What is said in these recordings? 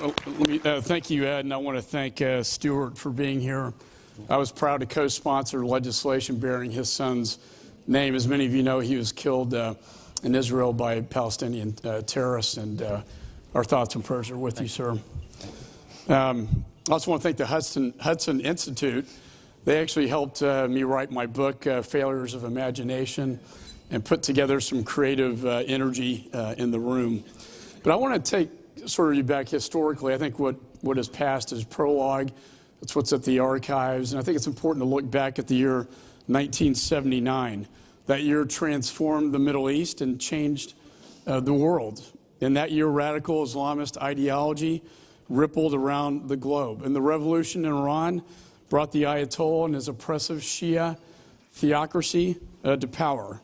Thank you, Ed, and I want to thank Stuart for being here. I was proud to co-sponsor legislation bearing his son's name. As many of you know, he was killed in Israel by Palestinian terrorists, and our thoughts and prayers are with you, sir. I also want to thank the Hudson Institute. They actually helped me write my book, Failures of Imagination, and put together some creative energy in the room. But I want to take sort of you back historically. I think what is past is prologue. That's what's at the archives. And I think it's important to look back at the year 1979. That year transformed the Middle East and changed the world. In that year, radical Islamist ideology rippled around the globe. And the revolution in Iran brought the Ayatollah and his oppressive Shia theocracy to power.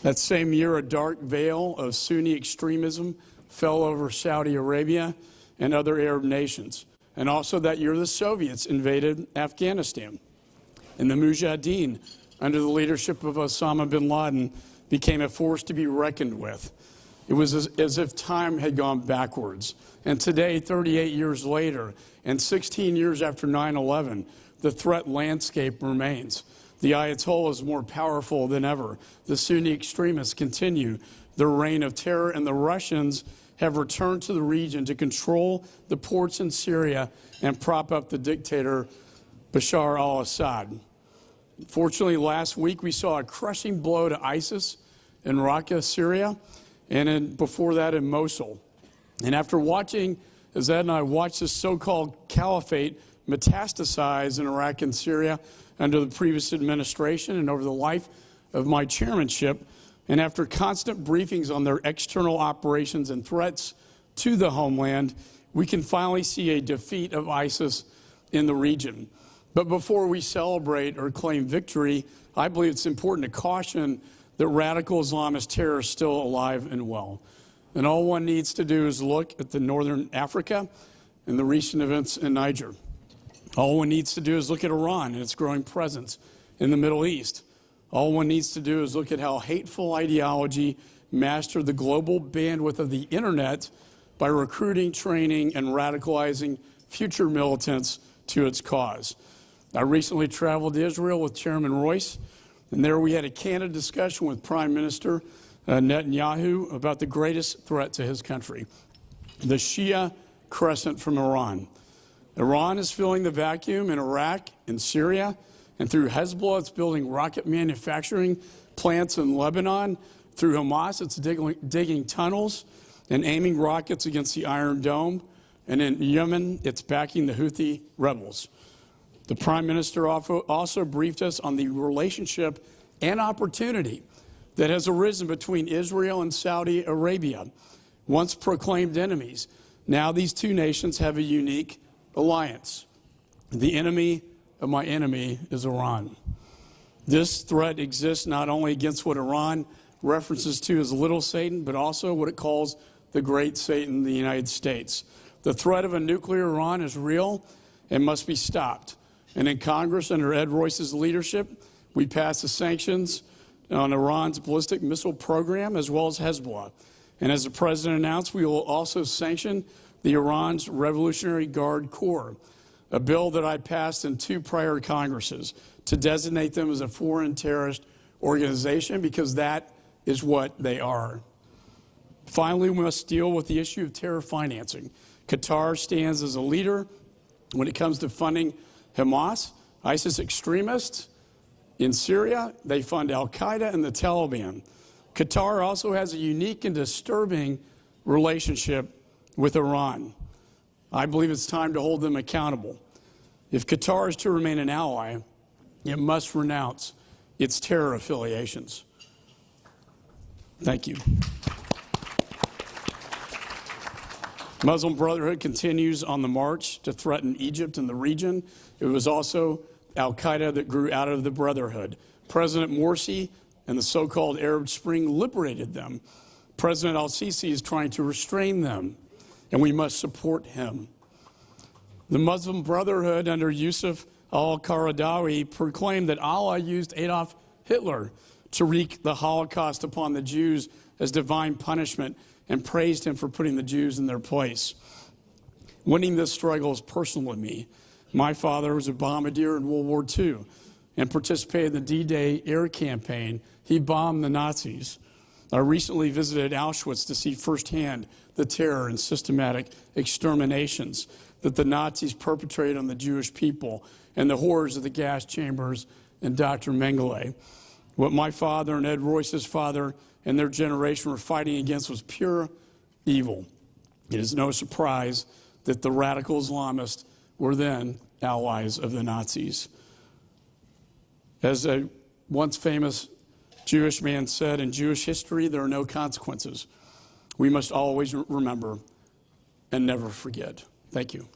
That same year, a dark veil of Sunni extremism fell over Saudi Arabia and other Arab nations. And also that year, the Soviets invaded Afghanistan. And the Mujahideen, under the leadership of Osama bin Laden, became a force to be reckoned with. It was as if time had gone backwards. And today, 38 years later, and 16 years after 9/11, the threat landscape remains. The Ayatollah is more powerful than ever. The Sunni extremists continue their reign of terror, and the Russians have returned to the region to control the ports in Syria and prop up the dictator Bashar al-Assad. Fortunately, last week we saw a crushing blow to ISIS in Raqqa, Syria, and before that in Mosul. And after watching, as Ed and I watched this so-called caliphate metastasize in Iraq and Syria under the previous administration and over the life of my chairmanship, and after constant briefings on their external operations and threats to the homeland, we can finally see a defeat of ISIS in the region. But before we celebrate or claim victory, I believe it's important to caution that radical Islamist terror is still alive and well. And all one needs to do is look at the northern Africa and the recent events in Niger. All one needs to do is look at Iran and its growing presence in the Middle East. All one needs to do is look at how hateful ideology mastered the global bandwidth of the internet by recruiting, training, and radicalizing future militants to its cause. I recently traveled to Israel with Chairman Royce, and there we had a candid discussion with Prime Minister Netanyahu about the greatest threat to his country, the Shia crescent from Iran. Iran is filling the vacuum in Iraq and Syria, and through Hezbollah, it's building rocket manufacturing plants in Lebanon. Through Hamas, it's digging tunnels and aiming rockets against the Iron Dome. And in Yemen, it's backing the Houthi rebels. The Prime Minister also briefed us on the relationship and opportunity that has arisen between Israel and Saudi Arabia, once proclaimed enemies. Now these two nations have a unique alliance. The enemy of my enemy is Iran. This threat exists not only against what Iran references to as Little Satan, but also what it calls the Great Satan, the United States. The threat of a nuclear Iran is real and must be stopped. And in Congress, under Ed Royce's leadership, we passed the sanctions on Iran's ballistic missile program as well as Hezbollah. And as the President announced, we will also sanction the Iran's Revolutionary Guard Corps, a bill that I passed in 2 prior Congresses to designate them as a foreign terrorist organization, because that is what they are. Finally, we must deal with the issue of terror financing. Qatar stands as a leader when it comes to funding Hamas, ISIS extremists. In Syria, they fund al-Qaeda and the Taliban. Qatar also has a unique and disturbing relationship with Iran. I believe it's time to hold them accountable. If Qatar is to remain an ally, it must renounce its terror affiliations. Thank you. Muslim Brotherhood continues on the march to threaten Egypt and the region. It was also al-Qaeda that grew out of the Brotherhood. President Morsi and the so-called Arab Spring liberated them. President al-Sisi is trying to restrain them, and we must support him. The Muslim Brotherhood under Yusuf al-Qaradawi proclaimed that Allah used Adolf Hitler to wreak the Holocaust upon the Jews as divine punishment and praised him for putting the Jews in their place. Winning this struggle is personal to me. My father was a bombardier in World War II and participated in the D-Day air campaign. He bombed the Nazis. I recently visited Auschwitz to see firsthand the terror and systematic exterminations that the Nazis perpetrated on the Jewish people and the horrors of the gas chambers and Dr. Mengele. What my father and Ed Royce's father and their generation were fighting against was pure evil. It is no surprise that the radical Islamists were then allies of the Nazis. As a once famous Jewish man said, in Jewish history, there are no consequences. We must always remember and never forget. Thank you.